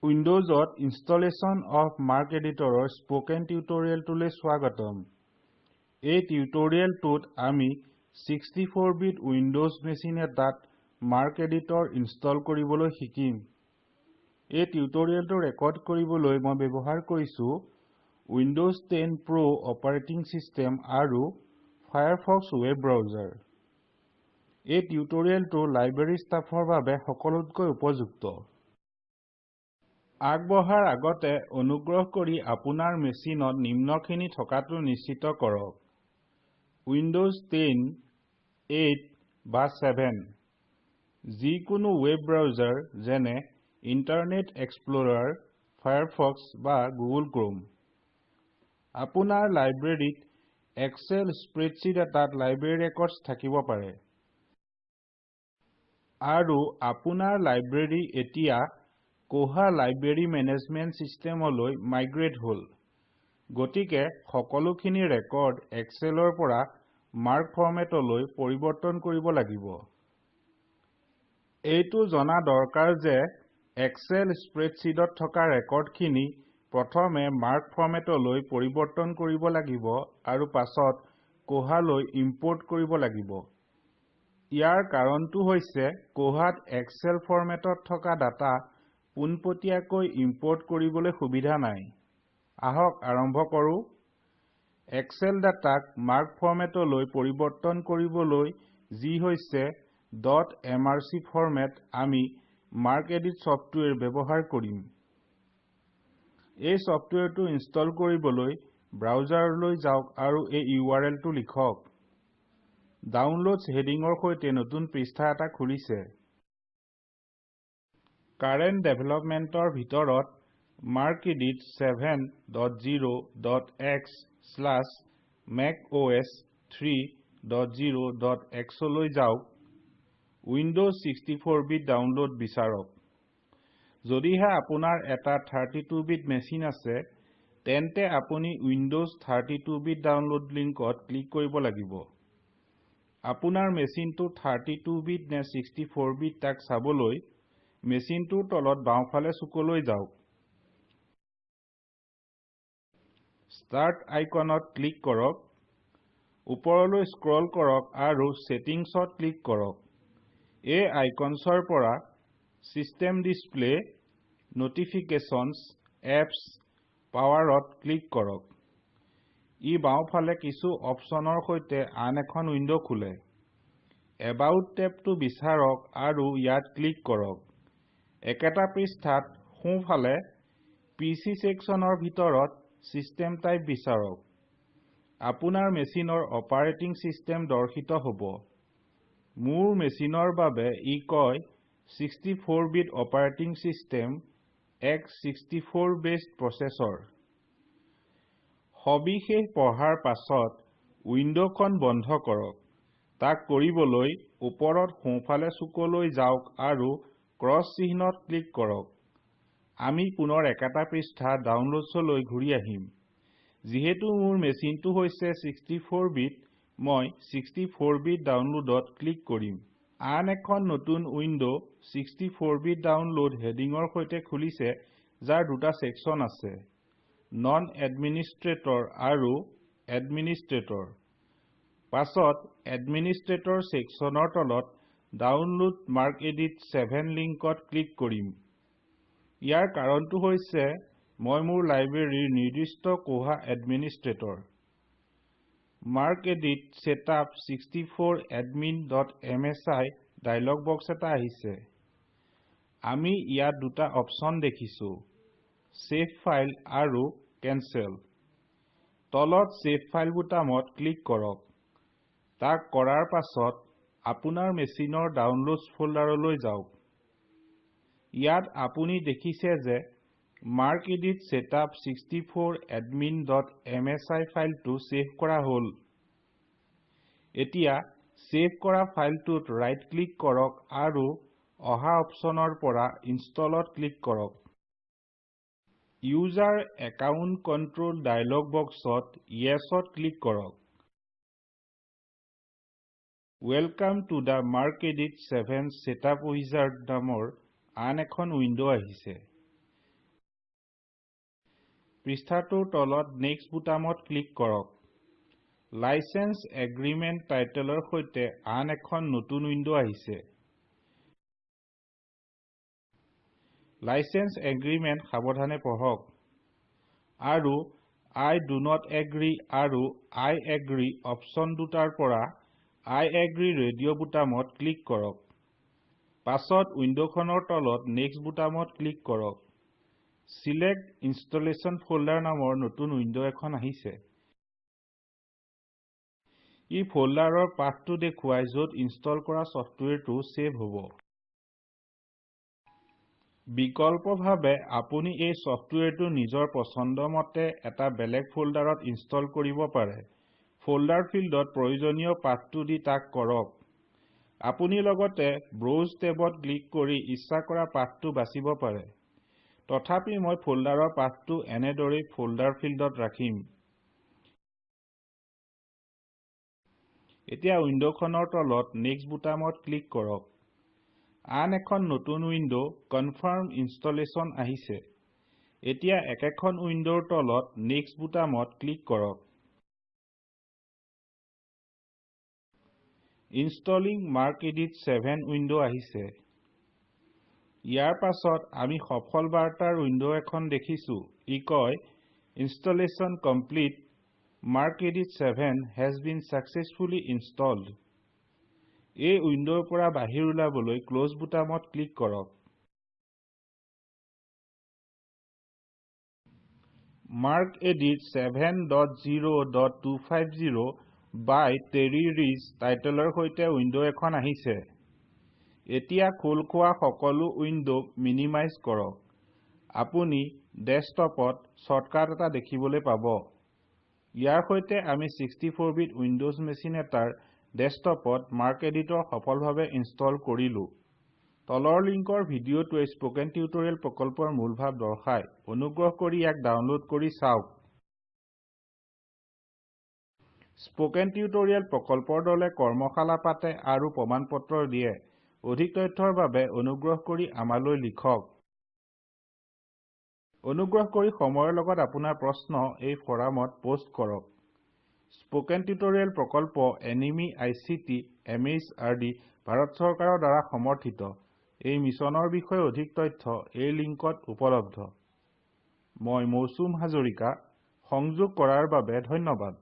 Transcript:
Windows installation of MarcEditor spoken tutorial tule swagatam. A tutorial tut ami 64-bit Windows machine etat MarcEditor install koribolo hikim. A tutorial to record koribolo moi bebohar korisu Windows 10 Pro operating system aru Firefox web browser. A tutorial to library staffৰ বাবে সকলোতকৈ উপযুক্ত। আগবঢ়াৰ আগতে অনুগ্ৰহ কৰি আপোনাৰ মেচিনত নিম্নখিনি থকাটো নিশ্চিত কৰক। Windows 10, 8 বা 7 যিকোনো ৱেব ব্ৰাউজাৰ যেনে ইণ্টাৰনেট এক্সপ্লৰাৰ, ফায়াৰফক্স বা গুগল ক্ৰোম। আপোনাৰ লাইব্ৰেৰীত এক্সেল স্প্ৰেডশ্বীট এটাত লাইব্ৰেৰী ৰেকৰ্ডছ থাকিব পাৰে। আৰু আপোনাৰ লাইব্ৰেৰী এতিয়া কোহা লাইব্ৰেৰী মেনেজমেণ্ট চিষ্টেমলৈ মাইগ্ৰেট হ'ল। গতিকে সকলোখিনি ৰেকৰ্ড এক্সেলৰ পৰা মাৰ্ক ফৰ্মেটলৈ পৰিৱৰ্তন কৰিব লাগিব। এইটো জনা দৰকাৰ যে এক্সেল স্প্ৰেডশ্বীটত থকা ৰেকৰ্ডখিনি প্ৰথমে মাৰ্ক ফৰ্মেটলৈ পৰিৱৰ্তন কৰিব লাগিব আৰু পাছত কোহালৈ ইম্পৰ্ট কৰিব লাগিব। ইয়াৰ কাৰণটো হৈছে কোহাত এক্সেল ফৰ্মেটত থকা ডাটা পোনপটীয়াকৈ ইম্পৰ্ট কৰিবলৈ সুবিধা নাই। আহক আৰম্ভ কৰো। এক্সেল ডাটাক মাৰ্ক ফৰ্মেটলৈ পৰিৱৰ্তন কৰিবলৈ যি হৈছে .mrc ফৰ্মেট আমি MarcEdit সফ্টৱেৰ ব্যৱহাৰ কৰিম। এই সফ্টৱেৰটো ইনষ্টল কৰিবলৈ ব্ৰাউজাৰলৈ যাওক আৰু এই URL-টো লিখক। ডাউনলোডছ হেডিঙৰ সৈতে নতুন পৃষ্ঠা এটা খুলিছে। কাৰেণ্ট ডেভেলপমেণ্টৰ ভিতৰত MarcEdit 7.0.x/macOS 3.0.x লৈ যাওক। Windows 64-bit ডাউনলোড বিচাৰক। যদিহে আপোনাৰ এটা 32-bit মেচিন আছে তেন্তে আপুনি Windows 32-bit ডাউনলোড লিংকত ক্লিক কৰিব লাগিব। আপোনাৰ মেচিনটো 32-bit নে 64-bit তাক চাবলৈ মেচিনটোৰ তলত বাওঁফালে চুকলৈ যাওক। ষ্টাৰ্ট আইকনত ক্লিক কৰক। ওপৰলৈ স্ক্ৰল কৰক আৰু ছেটিংছত ক্লিক কৰক। এই আইকনছৰ পৰা চিষ্টেম ডিছপ্লে, নটিফিকেশ্যনছ, এপছ, পাৱাৰত ক্লিক কৰক। ই বাওঁফালে কিছু অপশ্যনৰ সৈতে আন এখন উইণ্ড খোলে। এবাউট টেবটো বিচাৰক আৰু ইয়াত ক্লিক কৰক। একেটা পৃষ্ঠাত সোঁফালে PC ছেকশ্যনৰ ভিতৰত চিষ্টেম টাইপ বিচাৰক। আপোনাৰ মেচিনৰ অপাৰেটিং চিষ্টেম দৰ্শিত হ'ব। মোৰ মেচিনৰ বাবে ই কয় 64-bit operating system x64 based processor. সবিশেষ পঢ়াৰ পাছত উইণ্ডখন বন্ধ কৰক। তাক কৰিবলৈ ওপৰত সোঁফালে চুকলৈ যাওক আৰু ক্ৰছ চিহ্নত ক্লিক কৰক। আমি পুনৰ একেটা পৃষ্ঠা ডাউনলোডছলৈ ঘূৰি আহিম। যিহেতু মোৰ মেচিনটো হৈছে 64-bit, মই 64-bit ডাউনলোডত ক্লিক কৰিম। আন এখন নতুন উইণ্ড 64-bit ডাউনলোড হেডিঙৰ সৈতে খুলিছে যাৰ দুটা ছেকশ্যন আছে, নন এডমিনিষ্ট্ৰেটৰ আৰু এডমিনিষ্ট্ৰেটৰ। পাছত এডমিনিষ্ট্ৰেটৰ ছেকশ্যনৰ তলত ডাউনলোড MarcEdit 7 লিংকত ক্লিক কৰিম। ইয়াৰ কাৰণটো হৈছে মই মোৰ লাইব্ৰেৰীৰ নিৰ্দিষ্ট Koha administrator. MarcEdit Setup 64 admin.msi dialog box এটা আহিছে। আমি ইয়াত দুটা অপশ্যন দেখিছো, ছেভ ফাইল আৰু কেনচেল। তলত ছেভ ফাইল বুটামত ক্লিক কৰক। তাক কৰাৰ পাছত আপোনাৰ মেচিনৰ ডাউনলোডছ ফোল্ডাৰলৈ যাওক। ইয়াত আপুনি দেখিছে যে MarcEdit Setup 64 admin.msi ফাইলটো ছেভ কৰা হ'ল। এতিয়া ছেভ কৰা ফাইলটোত ৰাইট ক্লিক কৰক আৰু অহা অপশ্যনৰ পৰা ইনষ্টলত ক্লিক কৰক। ইউজাৰ একাউণ্ট কণ্ট্ৰল ডায়লগ বক্সত Yes-ত ক্লিক কৰক। Welcome to the MarcEdit 7 Setup Wizard নামৰ আন এখন উইণ্ড আহিছে। পৃষ্ঠাটোৰ তলত নেক্সট বুটামত ক্লিক কৰক লাইসেন্স এগ্ৰিমেন্ট টাইটেলৰ সৈতে আন এখন নতুন উইন্ডো আহিছে লাইসেন্স এগ্ৰিমেন্ট সাৱধানে পঢ়ক আৰু I do not agree আৰু I agree অপচন দুটাৰ পৰা I agree ৰেডিঅ বুটামত ক্লিক কৰক পাছত উইন্ডোখনৰ তলত নেক্সট বুটামত ক্লিক কৰক Select Installation Folder নামৰ নতুন উইন্ডো এখন আহিছে ই ফোল্ডাৰৰ পাথটো দেখুৱাই য'ত ইনষ্টল কৰা সফটৱেৰটো সেভ হ'ব বিকল্পভাৱে আপুনি এই সফটৱেৰটো নিজৰ পছন্দ মতে এটা বেলেগ ফোল্ডাৰত ইনষ্টল কৰিব পাৰে ফোল্ডাৰ ফিল্ডত প্ৰয়োজনীয় পাথটো দি তাক কৰক আপুনি লগতে ব্ৰাউজ টেবত ক্লিক কৰি ইচ্ছা কৰা পাথটো বাছিব পাৰে তথাপি মই ফোল্ডাৰৰ পাথটো এনেদৰে ফোল্ডাৰ ফিল্ডত ৰাখিম এতিয়া উইন্ডোখনৰ তলত নেক্সট বুটামত ক্লিক কৰক আন এখন নতুন উইন্ডো কনফাৰ্ম ইনষ্টলেচন আহিছে এতিয়া একেখন উইন্ডোৰ তলত নেক্সট বুটামত ক্লিক কৰক ইনষ্টলিং MarcEdit 7 উইন্ডো আহিছে ইয়াৰ পাছত আমি সফল বাৰ্তাৰ উইন্ডো এখন দেখিছো ই কয় installation complete MarcEdit 7 has been successfully installed এই উইন্ডোৰ পৰা বাহিৰ ওলাবলৈ ক্লোজ বুটামত ক্লিক কৰক MarcEdit 7.0.250 by Terry Reese টাইটেলৰ সৈতে উইন্ডো এখন আহিছে এতিয়া খোল খোৱা সকলো উইন্ডো মিনিমাইজ কৰক আপুনি ডেস্কটপত শৰ্টকাট এটা দেখিবলৈ পাব ইয়াৰ সৈতে আমি 64 বিট উইন্ডোজ মেচিন এটাৰ ডেস্কটপত MarcEditor সফলভাৱে ইনষ্টল কৰিলো তলৰ লিংকৰ ভিডিঅটোৱে স্পোকেন টিউটৰিয়েল প্ৰকল্পৰ মূল ভাৱ দৰ্শায় অনুগ্ৰহ কৰি ইয়াক ডাউনলোড কৰি চাওক স্পোকেন টিউটৰিয়েল প্ৰকল্পৰ দলে কৰ্মশালা পাতে আৰু প্ৰমাণপত্ৰ দিয়ে অধিক তথ্যৰ বাবে অনুগ্ৰহ কৰি আমালৈ লিখক অনুগ্ৰহ কৰি সময়ৰ লগত আপোনাৰ প্ৰশ্ন এই ফৰামত পোষ্ট কৰক স্পোকেন টিউটৰিয়েল প্ৰকল্প এনিমি আইচিটি এমএচআৰডি ভাৰত চৰকাৰৰ দ্বাৰা সমৰ্থিত এই মিছনৰ বিষয়ে অধিক তথ্য এই লিংকত উপলব্ধ মই মৌচুম হাজৰিকা সংযোগ কৰাৰ বাবে ধন্যবাদ